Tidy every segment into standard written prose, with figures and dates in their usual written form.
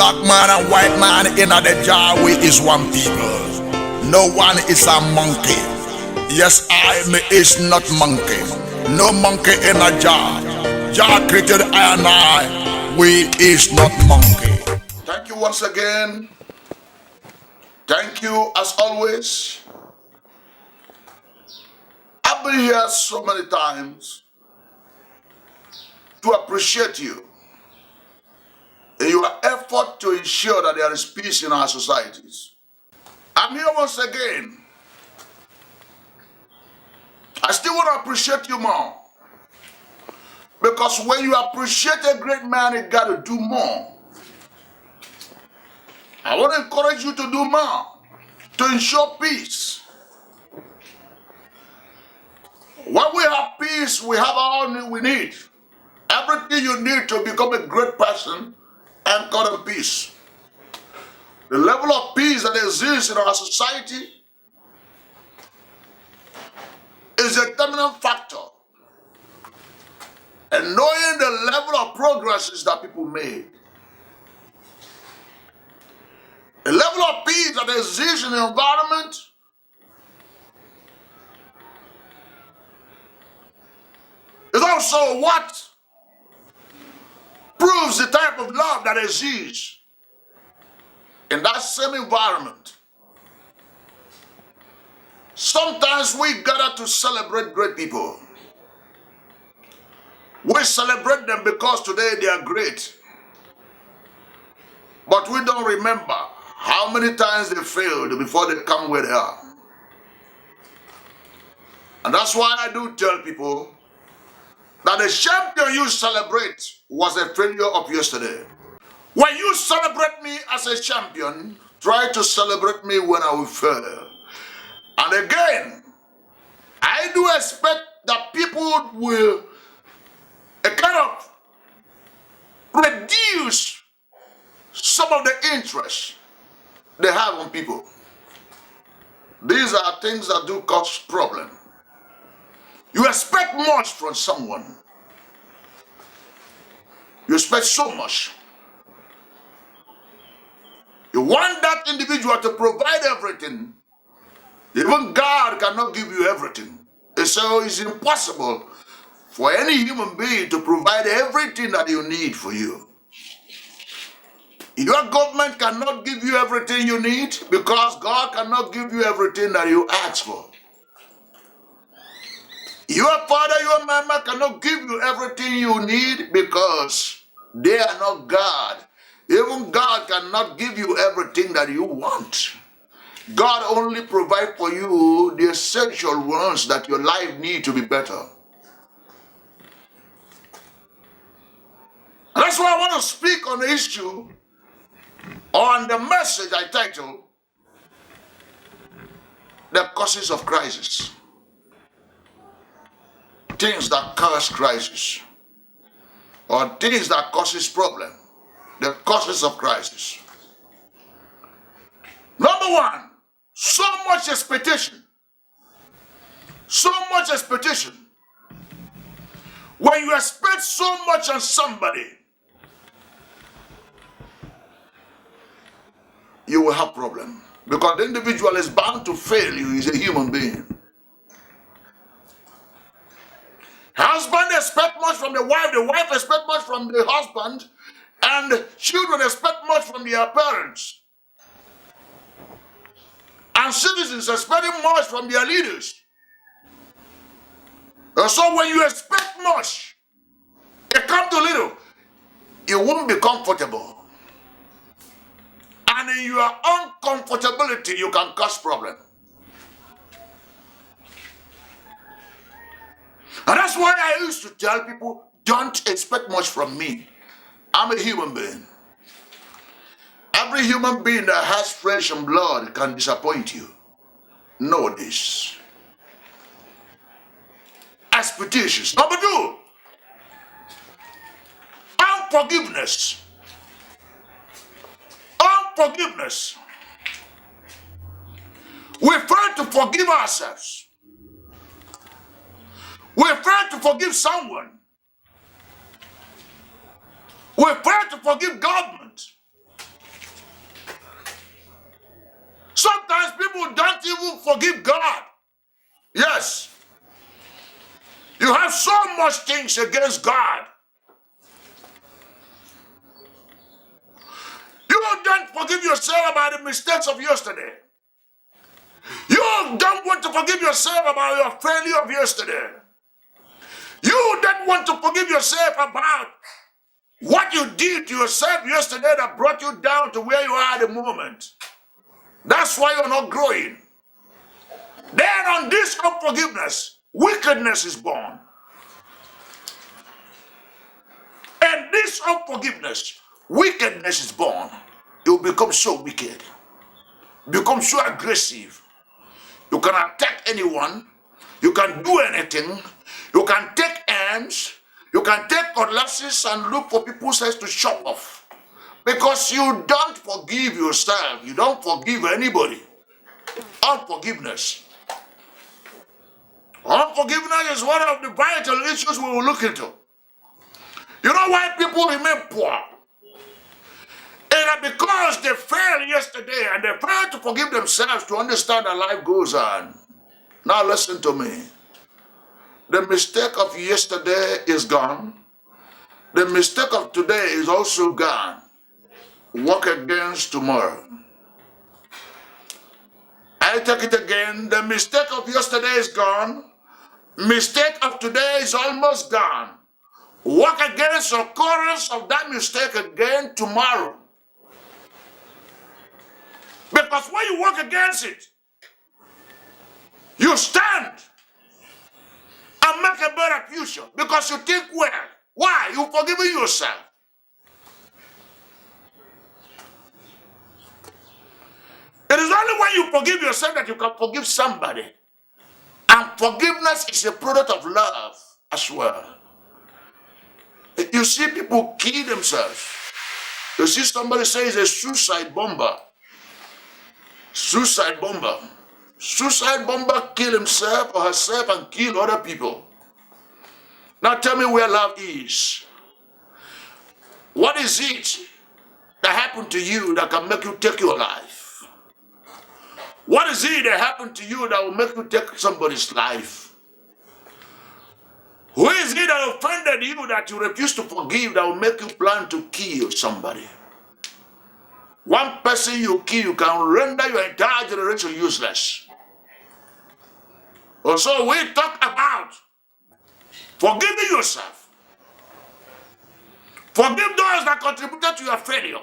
Black man and white man in the jar, we is one people. No one is a monkey. Yes, I is not monkey. No monkey in a jar. Jar created I and I. We is not monkey. Thank you once again. Thank you as always. I've been here so many times to appreciate you in your effort to ensure that there is peace in our societies. I'm here once again. I still want to appreciate you more. Because when you appreciate a great man, you got to do more. I want to encourage you to do more to ensure peace. When we have peace, we have all we need. Everything you need to become a great person and God in peace. The level of peace that exists in our society is a determinant factor. And knowing the level of progresses that people made, the level of peace that exists in the environment is also what proves the type of love that exists in that same environment. Sometimes we gather to celebrate great people. We celebrate them because today they are great. But we don't remember how many times they failed before they come where they are. And that's why I do tell people that the champion you celebrate was a failure of yesterday. When you celebrate me as a champion, try to celebrate me when I will fail. And again, I do expect that people will kind of reduce some of the interest they have on people. These are things that do cause problem. You expect much from someone. You expect so much. You want that individual to provide everything. Even God cannot give you everything. So it's impossible for any human being to provide everything that you need for you. Your government cannot give you everything you need because God cannot give you everything that you ask for. Your father, your mama cannot give you everything you need because they are not God. Even God cannot give you everything that you want. God only provides for you the essential ones that your life needs to be better. And that's why I want to speak on the issue, on the message I titled, The Causes of Crisis. Things that cause crisis, or things that causes problem. The causes of crisis. Number one, so much expectation. So much expectation. When you expect so much on somebody, you will have problem. Because the individual is bound to fail you. He's a human being. Husband expect much from the wife expect much from the husband, and children expect much from their parents. And citizens expecting much from their leaders. And so when you expect much, it comes to little, you won't be comfortable. And in your uncomfortability, you can cause problem. And that's why I used to tell people, don't expect much from me. I'm a human being. Every human being that has flesh and blood can disappoint you. Know this. Expectations. Number two, unforgiveness. Unforgiveness. We fail to forgive ourselves. We fail to forgive someone. We fail to forgive government. people don't even forgive God. Yes. You have so much things against God. You don't forgive yourself about the mistakes of yesterday. You don't want to forgive yourself about your failure of yesterday. You don't want to forgive yourself about what you did to yourself yesterday that brought you down to where you are at the moment. That's why you're not growing. Then on this unforgiveness, wickedness is born. And this unforgiveness, wickedness is born. You become so wicked. Become so aggressive. You can attack anyone. You can do anything. You can take arms. You can take cutlasses and look for people's heads to chop off. Because you don't forgive yourself. You don't forgive anybody. Unforgiveness. Unforgiveness is one of the vital issues we will look into. You know why people remain poor? And because they failed yesterday and they failed to forgive themselves to understand that life goes on. Now listen to me. The mistake of yesterday is gone. The mistake of today is also gone. Work against tomorrow. I take it again. The mistake of yesterday is gone. Mistake of today is almost gone. Work against occurrence of that mistake again tomorrow. Because when you work against it, you stand and make a better future because you think well. Why? You've forgiven yourself. It is only when you forgive yourself that you can forgive somebody. And forgiveness is a product of love as well. You see people kill themselves. You see somebody say he's a suicide bomber. Suicide bomber. Suicide bomber kill himself or herself and kill other people. Now tell me where love is. What is it that happened to you that can make you take your life? What is it that happened to you that will make you take somebody's life? Who is it that offended you that you refuse to forgive that will make you plan to kill somebody? One person you kill can render your entire generation useless. So we talk about forgiving yourself. Forgive those that contributed to your failure.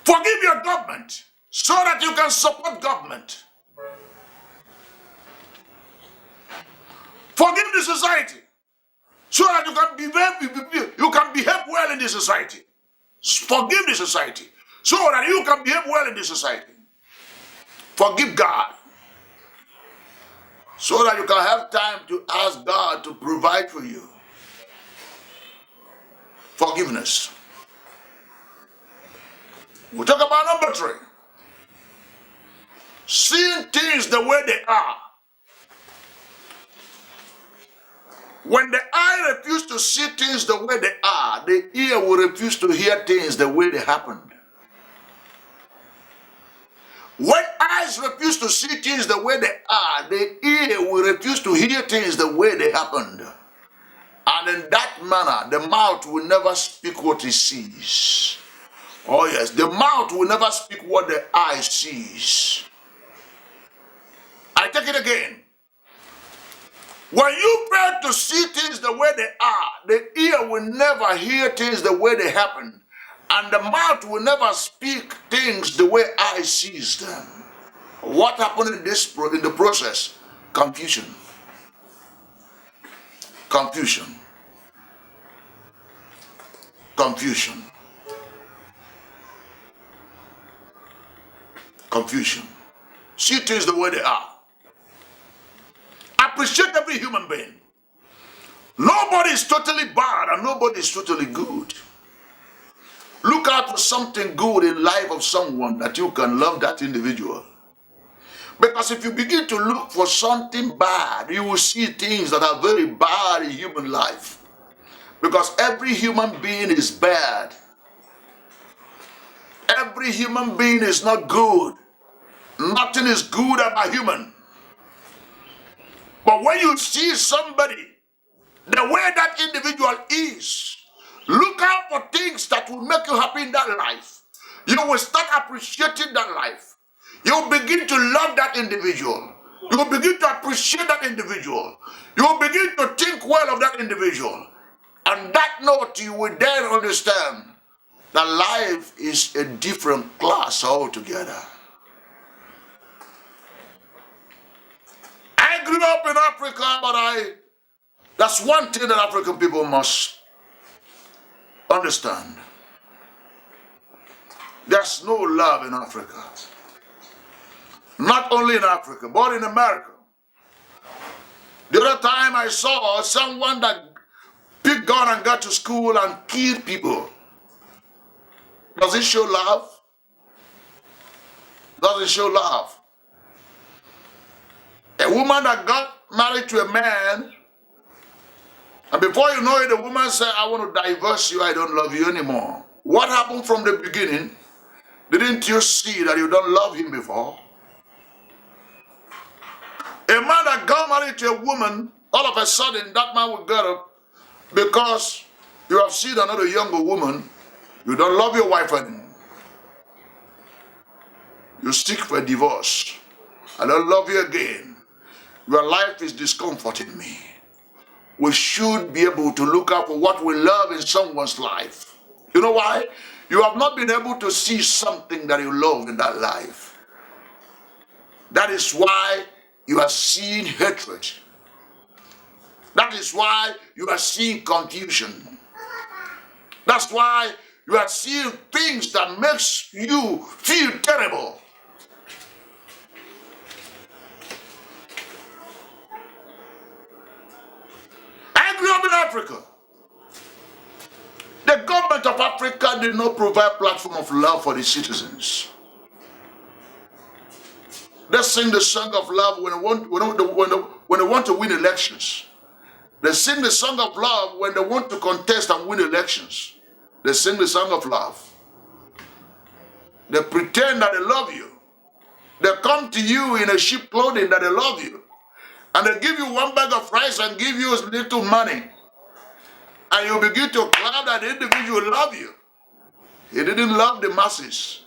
Forgive your government so that you can support government. Forgive the society so that you can behave well in the society. Forgive the society so that you can behave well in the society. Forgive God so that you can have time to ask God to provide for you. Forgiveness. We'll talk about number 3. Seeing things the way they are. When the eye refuses to see things the way they are, the ear will refuse to hear things the way they happened. When eyes refuse to see things the way they are, the ear will refuse to hear things the way they happened. And in that manner, the mouth will never speak what it sees. Oh yes, the mouth will never speak what the eye sees. I take it again. When you fail to see things the way they are, the ear will never hear things the way they happen. And the mouth will never speak things the way eye sees them. What happened in the process? Confusion. Confusion. Confusion. Confusion. See things the way they are. Appreciate every human being. Nobody is totally bad and nobody is totally good. Look out for something good in life of someone that you can love that individual. Because if you begin to look for something bad, you will see things that are very bad in human life. Because every human being is bad. every human being is not good. Nothing is good about human. But when you see somebody, the way that individual is, look out for things that will make you happy in that life. You will start appreciating that life. You will begin to love that individual. You will begin to appreciate that individual. You will begin to think well of that individual. And that note, you will then understand that life is a different class altogether. I grew up in Africa, but that's one thing that African people must understand. There's no love in Africa. Not only in Africa, but in America. The other time I saw someone that picked gun and got to school and killed people. Does it show love? Does it show love? A woman that got married to a man, and before you know it, the woman said, I want to divorce you, I don't love you anymore. What happened from the beginning? Didn't you see that you don't love him before? A man that got married to a woman, all of a sudden that man will get up because you have seen another younger woman. You don't love your wife anymore. You seek for a divorce. I don't love you again. Your life is discomforting me. We should be able to look out for what we love in someone's life. You know why? You have not been able to see something that you love in that life. That is why you are seeing hatred. That is why you are seeing confusion. That's why you are seeing things that makes you feel terrible. I grew up in Africa. The government of Africa did not provide a platform of love for the citizens. They sing the song of love when they want to win elections. They sing the song of love when they want to contest and win elections. They sing the song of love. They pretend that they love you. They come to you in a sheep clothing that they love you. And they give you one bag of rice and give you a little money. And you begin to clap that the individual love you. He didn't love the masses.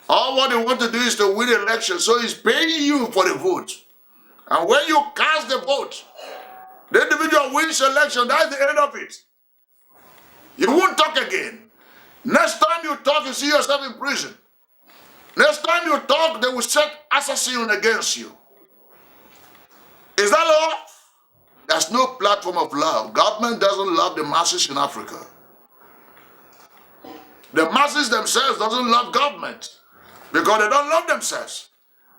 All what they want to do is to win election. So he's paying you for the vote. And when you cast the vote, the individual wins election. That's the end of it. You won't talk again. Next time you talk, you see yourself in prison. Next time you talk, they will set assassin against you. Is that love? There's no platform of love. Government doesn't love the masses in Africa. The masses themselves doesn't love government because they don't love themselves.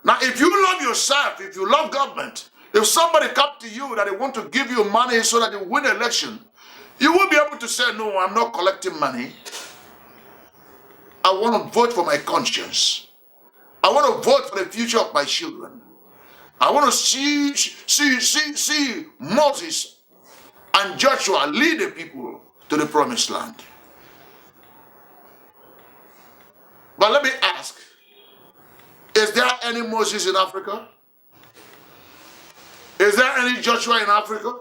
Now, if you love yourself, if you love government, if somebody come to you that they want to give you money so that you win an election, you will be able to say, no, I'm not collecting money. I want to vote for my conscience. I want to vote for the future of my children. I want to see Moses and Joshua lead the people to the promised land. But let me ask, is there any Moses in Africa? Is there any Joshua in Africa?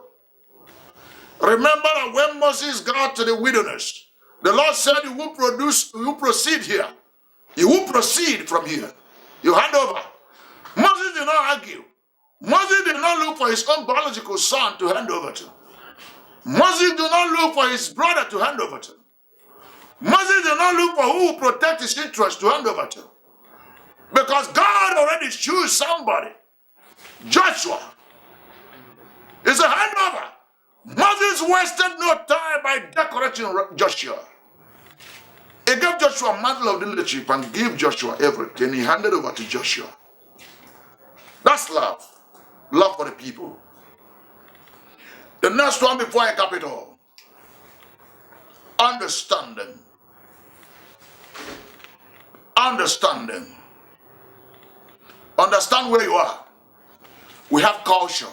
Remember that when Moses got to the wilderness, the Lord said, you will proceed here. You will proceed from here. You hand over. Moses did not argue. Moses did not look for his own biological son to hand over to. Moses did not look for his brother to hand over to. Moses did not look for who will protect his interest to hand over to. Because God already chose somebody. Joshua is a handover. Moses wasted no time by decorating Joshua. He gave Joshua a mantle of leadership and gave Joshua everything. He handed over to Joshua. That's love. Love for the people. The next one before I cap it all. Understanding. Understanding. Understand where you are. We have culture.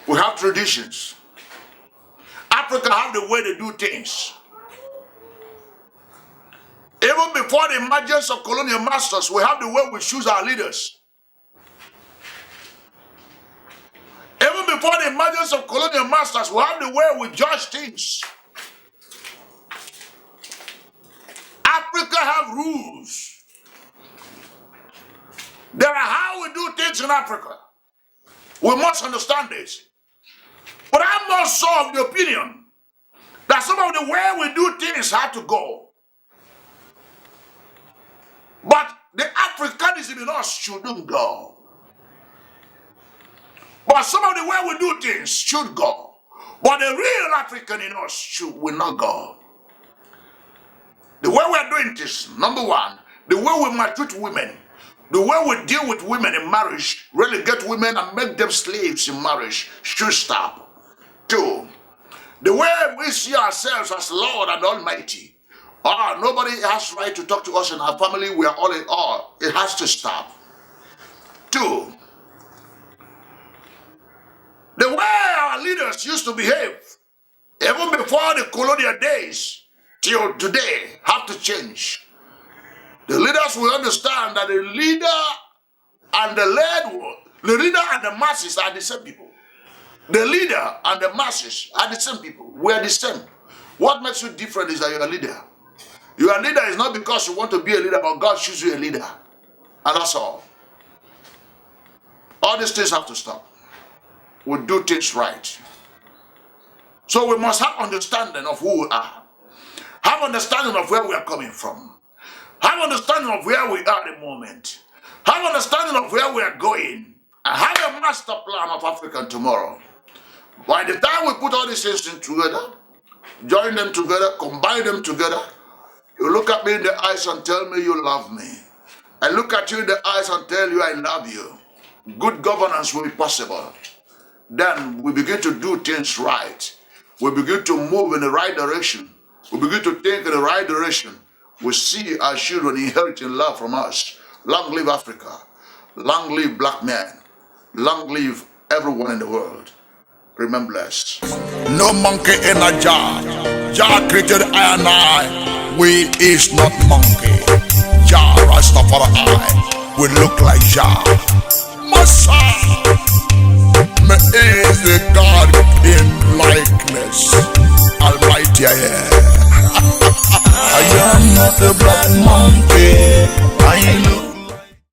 We have traditions. Africa have the way they do things. Even before the emergence of colonial masters, we have the way we choose our leaders. Even before the emergence of colonial masters, we have the way we judge things. Africa have rules. There are how we do things in Africa. We must understand this. But I'm also of the opinion that some of the way we do things have to go. But the Africanism in us shouldn't go. But some of the way we do things should go. But the real African in us will not go. The way we are doing this, number one, the way we maltreat women, the way we deal with women in marriage, relegate women and make them slaves in marriage, should stop. Two, the way we see ourselves as Lord and Almighty, nobody has right to talk to us in our family, we are all in all. It has to stop. Two, the way our leaders used to behave, even before the colonial days, till today, have to change. The leaders will understand that the leader and the masses are the same people. The leader and the masses are the same people. We are the same. What makes you different is that you're a leader. Your leader is not because you want to be a leader, but God chooses you a leader. And that's all. All these things have to stop. We do things right. So we must have understanding of who we are. Have understanding of where we are coming from. Have understanding of where we are at the moment. Have understanding of where we are going. And have a master plan of Africa tomorrow. By the time we put all these things together, join them together, combine them together, you look at me in the eyes and tell me you love me. I look at you in the eyes and tell you I love you. Good governance will be possible. Then we begin to do things right. We begin to move in the right direction. We begin to think in the right direction. We see our children inheriting love from us. Long live Africa. Long live black men. Long live everyone in the world. Remember blessed. No monkey in a jar. Jah created I and I. We is not monkey. Jah Rastafari. We look like Jah. Massa. Me is the God in likeness. Almighty I am. I am not a black monkey. I look